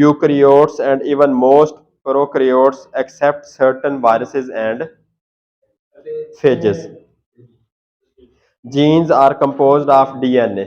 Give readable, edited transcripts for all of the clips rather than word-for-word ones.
eukaryotes and even most prokaryotes except certain viruses and phages. Genes are composed of DNA.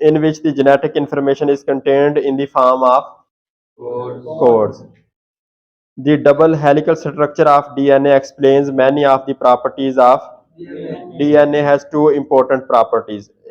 in which the genetic information is contained in the form of codes. The double helical structure of DNA explains many of the properties of DNA. Has two important properties.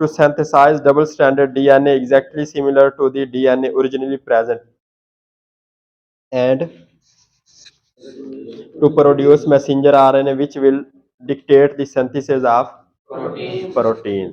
To synthesize double stranded DNA exactly similar to the DNA originally present and to produce messenger RNA which will dictate the synthesis of proteins.